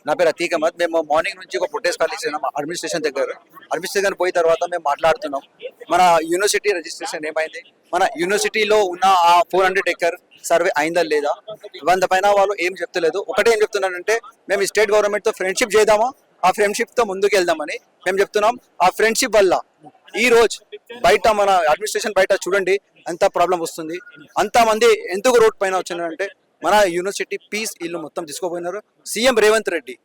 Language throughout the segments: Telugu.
నా పేరు అతీక్ అహ్మద్. మేము మార్నింగ్ నుంచి ఒక ప్రొటెస్ట్ కాల్ ఇచ్చినాం అడ్మినిస్ట్రేషన్ దగ్గర. అడ్మినిస్ట్రేషన్ పోయిన తర్వాత మేము మాట్లాడుతున్నాం, మన యూనివర్సిటీ రిజిస్ట్రేషన్ ఏమైంది, మన యూనివర్సిటీలో ఉన్న ఆ 400 ఎకర్ సర్వే అయిందా లేదా, 100 పైన వాళ్ళు ఏం చెప్తలేదు. ఒకటే ఏం చెప్తున్నారంటే మేము స్టేట్ గవర్నమెంట్ తో ఫ్రెండ్షిప్ చేద్దామా, ఆ ఫ్రెండ్షిప్ తో ముందుకు వెళ్దామని మేము చెప్తున్నాం. ఆ ఫ్రెండ్షిప్ వల్ల ఈ రోజు బయట మన అడ్మినిస్ట్రేషన్ బయట చూడండి ఎంత ప్రాబ్లం వస్తుంది. అంత మంది ఎందుకు రోడ్ పైన వచ్చినారంటే మన యూనివర్సిటీ పీస్ ఇల్లు మొత్తం తీసుకోపోయినారు. సీఎం రేవంత్ రెడ్డి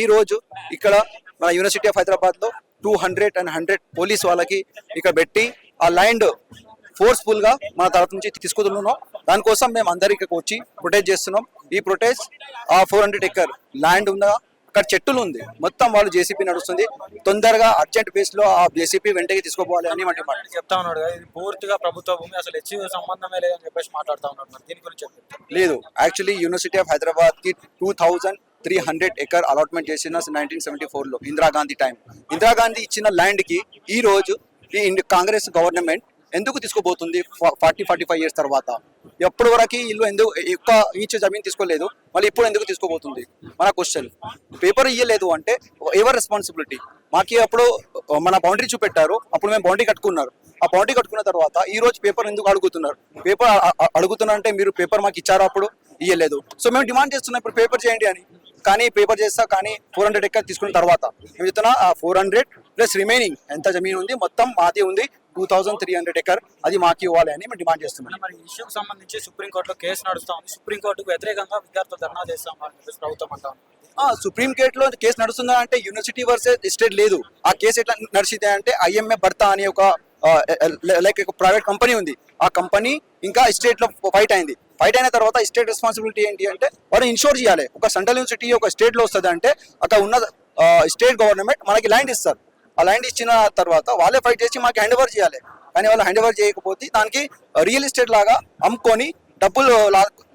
ఈ రోజు ఇక్కడ మన యూనివర్సిటీ ఆఫ్ హైదరాబాద్ లో 200 పోలీస్ వాళ్ళకి ఇక్కడ పెట్టి ఆ ల్యాండ్ ఫోర్స్ఫుల్ గా మన తరఫు నుంచి తీసుకుంటున్నాం. దానికోసం మేము అందరికి వచ్చి ప్రొటెస్ట్ చేస్తున్నాం. ఈ ప్రొటెస్ట్ ఆ 400 ఎకర్ ల్యాండ్ ఉందా, అక్కడ చెట్టులు ఉంది, మొత్తం వాళ్ళు జేసీపీ నడుస్తుంది. తొందరగా అర్జెంట్ బేస్ లో ఆ జేసీపీ వెంటనే తీసుకోపోవాలి అని చెప్తా ఉన్నాడు కదా, ఇది పూర్తిగా ప్రభుత్వ భూమి, అసలు హెచ్యూ సంబంధమే లేదని చెప్పేసి మాట్లాడుతా ఉన్నాడు. మరి దీని గురించి లేదు. యాక్చువల్లీ యూనివర్సిటీ ఆఫ్ హైదరాబాద్ కి 2300 ఎకర్ అలాట్మెంట్ చేసిన 1974 లో ఇందిరాగాంధీ టైం. ఇందిరాగాంధీ ఇచ్చిన ల్యాండ్ కి ఈ రోజు ఈ కాంగ్రెస్ గవర్నమెంట్ ఎందుకు తీసుకోబోతుంది 45 ఇయర్స్ తర్వాత? ఎప్పటి వరకు ఇల్లు ఎందుకు ఎక్కువ ఈచ్ జమీన్ తీసుకోలేదు, మళ్ళీ ఇప్పుడు ఎందుకు తీసుకోబోతుంది? మన క్వశ్చన్. పేపర్ ఇయ్యలేదు అంటే ఎవర్ రెస్పాన్సిబిలిటీ? మాకి అప్పుడు మన బౌండరీ చూపెట్టారు, అప్పుడు మేము బౌండరీ కట్టుకున్నారు. ఆ బౌండరీ కట్టుకున్న తర్వాత ఈ రోజు పేపర్ ఎందుకు అడుగుతున్నారు? పేపర్ అడుగుతున్నారు అంటే మీరు పేపర్ మాకు ఇచ్చారు, అప్పుడు ఇయ్యలేదు. సో మేము డిమాండ్ చేస్తున్నాం ఇప్పుడు పేపర్ చేయండి అని. కానీ పేపర్ చేస్తా, కానీ 400 ఎకర్ తీసుకున్న తర్వాత మేము చెప్తున్నా ఆ 400 ప్లస్ రిమైనింగ్ ఎంత జమీన్ ఉంది మొత్తం మాది ఉంది 2300 ఎకర్, అది మాకు ఇవ్వాలి అని మేము డిమాండ్ చేస్తున్నాం. మరి ఇష్యూకి సంబంధించి సుప్రీంకోర్టులో కేసు నడుస్తా ఉంది. సుప్రీంకోర్టుకు వ్యతిరేకంగా విద్యార్థులు ధర్నా చేస్తాం ప్రభుత్వం అంటా ఉంది. సుప్రీం కోర్టులో కేసు నడుస్తుందా అంటే యూనివర్సిటీ వర్సెస్ స్టేట్ లేదు. ఆ కేసు ఎట్లా నడిచింది అంటే ఐఎంఏ భర్తా అని ఒక లైక్ ప్రైవేట్ కంపెనీ ఉంది. ఆ కంపెనీ ఇంకా స్టేట్ లో ఫైట్ అయింది. ఫైట్ అయిన తర్వాత స్టేట్ రెస్పాన్సిబిలిటీ ఏంటి అంటే వాళ్ళు ఇన్షూర్ చేయాలి. ఒక సెంట్రల్ యూనివర్సిటీ ఒక స్టేట్ లో వస్తుంది అంటే అక్కడ ఉన్న స్టేట్ గవర్నమెంట్ మనకి ల్యాండ్ ఇస్తారు. ఆ ల్యాండ్ ఇచ్చిన తర్వాత వాళ్ళే ఫైట్ చేసి మాకు హ్యాండ్ ఓవర్ చేయాలి. కానీ వాళ్ళు హ్యాండ్ ఓవర్ చేయకపోతే దానికి రియల్ ఎస్టేట్ లాగా అమ్ముకొని డబ్బులు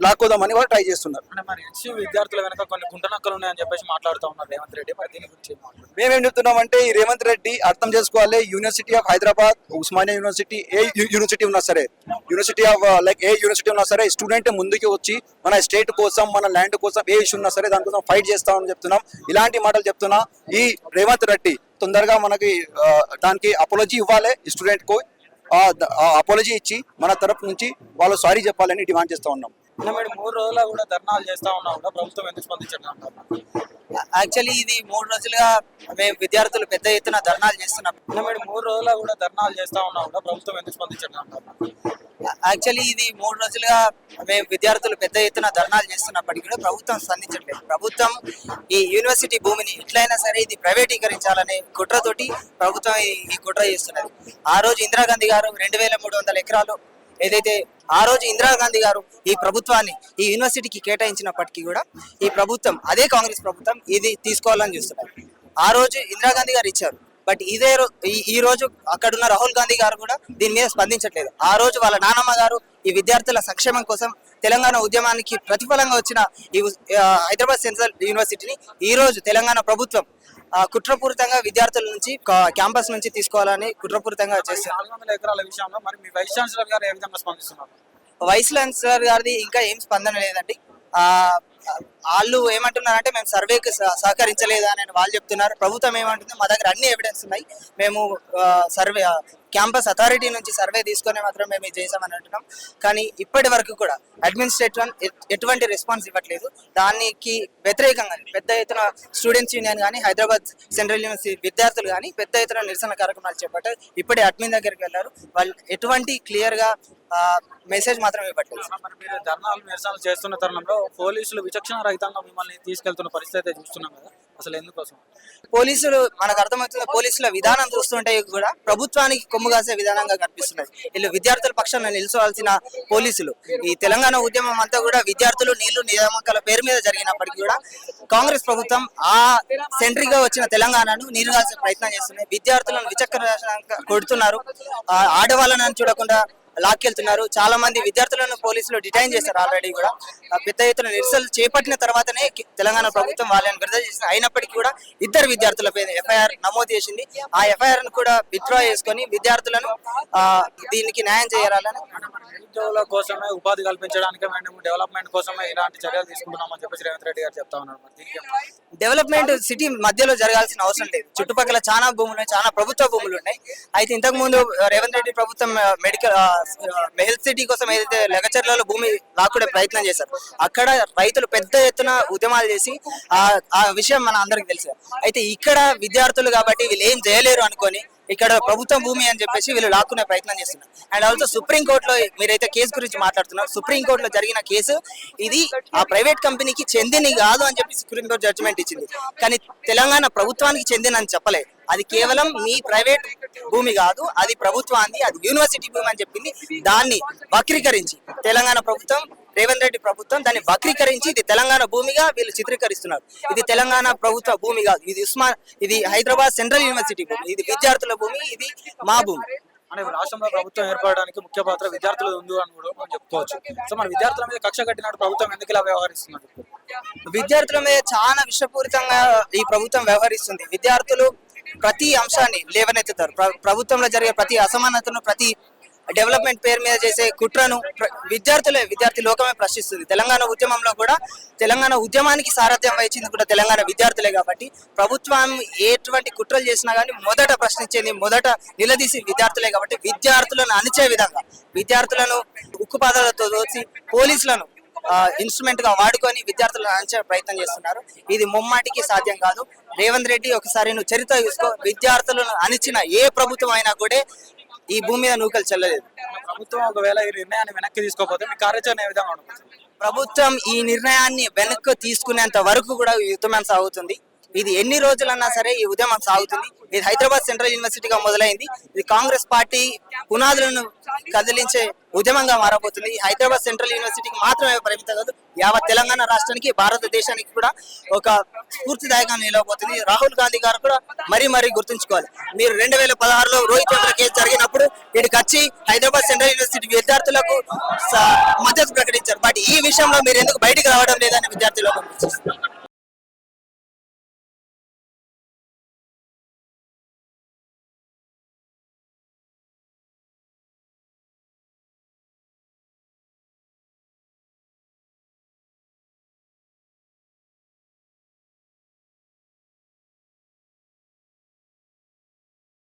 లాక్కోదామని వాళ్ళు ట్రై చేస్తున్నారు. మరి హెచ్యూ విద్యార్థుల వెనక కొన్ని గుంటనక్కలు ఉన్నాయని చెప్పేసి మాట్లాడుతూ ఉన్నారు రేవంత్ రెడ్డి. మరి దీని గురించి మేమేం చెప్తున్నామంటే ఈ రేవంత్ రెడ్డి అర్థం చేసుకోవాలి. University of Hyderabad, Osmania university, A university ఉన్నా సరే, university of like A university ఉన్నా సరే, స్టూడెంట్ ముందుకు వచ్చి మన స్టేట్ కోసం, మన ల్యాండ్ కోసం ఏ ఇష్యూ ఉన్నా సరే దానికోసం ఫైట్ చేస్తామని చెప్తున్నాం. ఇలాంటి మాటలు చెప్తున్నా ఈ రేవంత్ రెడ్డి తొందరగా మనకి దానికి అపాలజీ ఇవ్వాలి. స్టూడెంట్ కు అపాలజీ ఇచ్చి మన తరపు నుంచి వాళ్ళు సారీ చెప్పాలని డిమాండ్ చేస్తా ఉన్నాం. 3 రోజులు కూడా ధర్నాలు చేస్తా ఉన్నా కూడా ప్రభుత్వం ఎందుకు స్పందించడం? యాక్చువల్లీ ఇది 3 రోజులుగా మేము విద్యార్థులు పెద్ద ఎత్తున ధర్నాలు చేస్తున్నాం. 3 రోజులు కూడా ధర్నాలు చేస్తా ఉన్నా కూడా ప్రభుత్వం ఎందుకు స్పందించడం? యాక్చువల్లీ ఇది 3 రోజులుగా మేము విద్యార్థులు పెద్ద ఎత్తున ధర్నాలు చేస్తున్నప్పటికీ కూడా ప్రభుత్వం స్పందించట్లేదు. ప్రభుత్వం ఈ యూనివర్సిటీ భూమిని ఎట్లయినా సరే ఇది ప్రైవేటీకరించాలనే కుట్రతోటి ప్రభుత్వం ఈ కుట్ర చేస్తున్నది. ఆ రోజు ఇందిరాగాంధీ గారు 2300 ఎకరాలు ఏదైతే ఆ రోజు ఇందిరాగాంధీ గారు ఈ ప్రభుత్వాన్ని ఈ యూనివర్సిటీకి కేటాయించినప్పటికీ కూడా ఈ ప్రభుత్వం, అదే కాంగ్రెస్ ప్రభుత్వం, ఇది తీసుకోవాలని చూస్తున్నారు. ఆ రోజు ఇందిరాగాంధీ గారు ఇచ్చారు, బట్ ఈ రోజు అక్కడున్న రాహుల్ గాంధీ గారు కూడా దీని మీద స్పందించట్లేదు. ఆ రోజు వాళ్ళ నానమ్మ గారు ఈ విద్యార్థుల సంక్షేమం కోసం తెలంగాణ ఉద్యమానికి ప్రతిఫలంగా వచ్చిన ఈ హైదరాబాద్ సెంట్రల్ యూనివర్సిటీని ఈ రోజు తెలంగాణ ప్రభుత్వం కుట్రపూరితంగా విద్యార్థుల నుంచి క్యాంపస్ నుంచి తీసుకోవాలని కుట్రపూరితంగా చేస్తారు. 400 ఎకరాల విషయంలో మరి మీ వైస్ ఛాన్సలర్ గారు ఏ విధంగా స్పందిస్తున్నారు? వైస్ ఛాన్సలర్ గారిది ఇంకా ఏం స్పందన లేదండి. వాళ్ళు ఏమంటున్నారంటే మేము సర్వేకి సహకరించలేదు అని వాళ్ళు చెప్తున్నారు. ప్రభుత్వం ఏమంటుంది, మా దగ్గర అన్ని ఎవిడెన్స్ ఉన్నాయి, మేము సర్వే క్యాంపస్ అథారిటీ నుంచి సర్వే తీసుకొని మాత్రం మేము ఇది చేసామని అంటున్నాం. కానీ ఇప్పటి వరకు కూడా అడ్మినిస్ట్రేషన్ ఎటువంటి రెస్పాన్స్ ఇవ్వట్లేదు. దానికి వ్యతిరేకంగా పెద్ద ఎత్తున స్టూడెంట్స్ యూనియన్ కానీ, హైదరాబాద్ సెంట్రల్ యూనివర్సిటీ విద్యార్థులు కానీ పెద్ద ఎత్తున నిరసన కార్యక్రమాలు చేపట్టారు. ఇప్పుడే అడ్మిన్ దగ్గరికి వెళ్ళారు. వాళ్ళు ఎటువంటి క్లియర్గా మెసేజ్ మాత్రం ఇవ్వట్లేదు. మరి మీరు ధర్నాలు నిరసనలు చేస్తున్న తరుణంలో పోలీసులు విచక్షణ రహితంగా మిమ్మల్ని తీసుకెళ్తున్న పరిస్థితి చూస్తున్నాం కదా, అసలు ఎందుకోసం? పోలీసులు మనకు అర్థమవుతుంది, పోలీసుల విధానం చూస్తుంటే కూడా ప్రభుత్వానికి కొమ్ము కాసే విధానంగా కనిపిస్తున్నది. వీళ్ళు విద్యార్థుల పక్షాన నిలుచోవాల్సిన పోలీసులు, ఈ తెలంగాణ ఉద్యమం అంతా కూడా విద్యార్థులు నీళ్లు నియామకాల పేరు మీద జరిగినప్పటికీ కూడా కాంగ్రెస్ ప్రభుత్వం ఆ సెంట్రీగా వచ్చిన తెలంగాణను నీరుగాల్సే ప్రయత్నం చేస్తున్నాయి. విద్యార్థులను విచక్షణ కొడుతున్నారు, ఆడవాళ్ళని చూడకుండా లాక్కెళ్తున్నారు. చాలా మంది విద్యార్థులను పోలీసులు డిటైన్ చేశారు. ఆల్రెడీ కూడా పెద్ద ఎత్తున నిరసనలు చేపట్టిన తర్వాతనే తెలంగాణ ప్రభుత్వం వాళ్ళని విడుదల చేసింది. అయినప్పటికీ కూడా 2 విద్యార్థులపై ఎఫ్ఐఆర్ నమోదు చేసింది. ఆ ఎఫ్ఐఆర్ ను కూడా విత్డ్రా చేసుకొని విద్యార్థులను దీనికి న్యాయం చేయాలని, నిరుద్యోగుల కోసమే, ఉపాధి కల్పించడానికి, డెవలప్మెంట్ కోసమే ఇలాంటి చర్యలు తీసుకుంటున్నామని చెప్పేసి రేవంత్ రెడ్డి గారు చెప్తా ఉన్నారు. డెవలప్మెంట్ సిటీ మధ్యలో జరగాల్సిన అవసరం లేదు. చుట్టుపక్కల చాలా భూములు ఉన్నాయి, చాలా ప్రభుత్వ భూములు ఉన్నాయి. అయితే ఇంతకు ముందు రేవంత్ రెడ్డి ప్రభుత్వం మెడికల్ హెల్త్ సిటీ కోసం ఏదైతే లెగచర్లలో భూమి లాక్కునే ప్రయత్నం చేశారు, అక్కడ రైతులు పెద్ద ఎత్తున ఉద్యమాలు చేసి ఆ విషయం మన అందరికి తెలుసు. అయితే ఇక్కడ విద్యార్థులు కాబట్టి వీళ్ళు ఏం చేయలేరు అనుకొని ఇక్కడ ప్రభుత్వం భూమి అని చెప్పేసి వీళ్ళు లాక్కునే ప్రయత్నం చేస్తున్నారు. అండ్ ఆల్సో సుప్రీం కోర్టులో మీరైతే కేసు గురించి మాట్లాడుతున్నారు, సుప్రీం కోర్టులో జరిగిన కేసు ఇది ఆ ప్రైవేట్ కంపెనీకి చెందింది కాదు అని చెప్పి సుప్రీం కోర్టు జడ్జిమెంట్ ఇచ్చింది. కానీ తెలంగాణ ప్రభుత్వానికి చెందినని చెప్పలేదు. అది కేవలం మీ ప్రైవేట్ భూమి కాదు, అది ప్రభుత్వాన్ని, అది యూనివర్సిటీ భూమి అని చెప్పింది. దాన్ని వక్రీకరించి తెలంగాణ ప్రభుత్వం, రేవంత్ రెడ్డి ప్రభుత్వం దాన్ని వక్రీకరించి ఇది తెలంగాణ భూమిగా వీళ్ళు చిత్రీకరిస్తున్నారు. ఇది తెలంగాణ ప్రభుత్వ భూమి కాదు, ఇది హైదరాబాద్ సెంట్రల్ యూనివర్సిటీ భూమి, ఇది విద్యార్థుల భూమి, ఇది మా భూమి. అంటే రాష్ట్రంలో ప్రభుత్వం ఏర్పడడానికి ముఖ్య పాత్ర విద్యార్థులు ఉంది అని కూడా మనం చెప్పుకోవచ్చు. సో మన విద్యార్థుల మీద కక్ష కట్టినట్టు ప్రభుత్వం ఎందుకు ఇలా వ్యవహరిస్తున్నారు? విద్యార్థుల మీద చాలా విషపూరితంగా ఈ ప్రభుత్వం వ్యవహరిస్తుంది. విద్యార్థులు ప్రతి అంశాన్ని లేవనెత్తుతారు. ప్రభుత్వంలో జరిగే ప్రతి అసమానతను, ప్రతి డెవలప్మెంట్ పేరు మీద చేసే కుట్రను విద్యార్థి లోకమే ప్రశ్నిస్తుంది. తెలంగాణ ఉద్యమంలో కూడా తెలంగాణ ఉద్యమానికి సారథ్యం వహించింది కూడా తెలంగాణ విద్యార్థులే. కాబట్టి ప్రభుత్వం ఎటువంటి కుట్రలు చేసినా కానీ మొదట ప్రశ్నించేది, మొదట నిలదీసి విద్యార్థులే. కాబట్టి విద్యార్థులను అణిచే విధంగా, విద్యార్థులను ఉక్కుపాదాలతో దోచి పోలీసులను ఇన్స్ట్రుమెంట్ గా వాడుకొని విద్యార్థులను అణిచే ప్రయత్నం చేస్తున్నారు. ఇది ముమ్మాటికి సాధ్యం కాదు. రేవంత్ రెడ్డి ఒకసారి నువ్వు చరిత్ర చూసుకో, విద్యార్థులను అణిచిన ఏ ప్రభుత్వం అయినా కూడా ఈ భూమి మీద నూకలు చెల్లలేదు. ప్రభుత్వం ఒకవేళ ఈ నిర్ణయాన్ని వెనక్కి తీసుకోకపోతే మీ కార్యాచరణ ఏ విధంగా ఉండదు? ప్రభుత్వం ఈ నిర్ణయాన్ని వెనక్కి తీసుకునేంత వరకు కూడా ఈ ఉద్యమం సాగుతుంది. ఇది ఎన్ని రోజులన్నా సరే ఈ ఉద్యమం సాగుతుంది. ఇది హైదరాబాద్ సెంట్రల్ యూనివర్సిటీగా మొదలైంది. ఇది కాంగ్రెస్ పార్టీ పునాదులను కదిలించే ఉద్యమంగా మారబోతుంది. ఈ హైదరాబాద్ సెంట్రల్ యూనివర్సిటీకి మాత్రమే పరిమితం కాదు, యావత్ తెలంగాణ రాష్ట్రానికి, భారతదేశానికి కూడా ఒక స్ఫూర్తిదాయకంగా నిలవబోతుంది. రాహుల్ గాంధీ గారు కూడా మరీ గుర్తుంచుకోవాలి. మీరు 2016లో రోహిత్ వేముల కేసు జరిగినప్పుడు ఇక్కడికి వచ్చి హైదరాబాద్ సెంట్రల్ యూనివర్సిటీ విద్యార్థులకు మద్దతు ప్రకటించారు. బట్ ఈ విషయంలో మీరు ఎందుకు బయటికి రావడం లేదని విద్యార్థులకు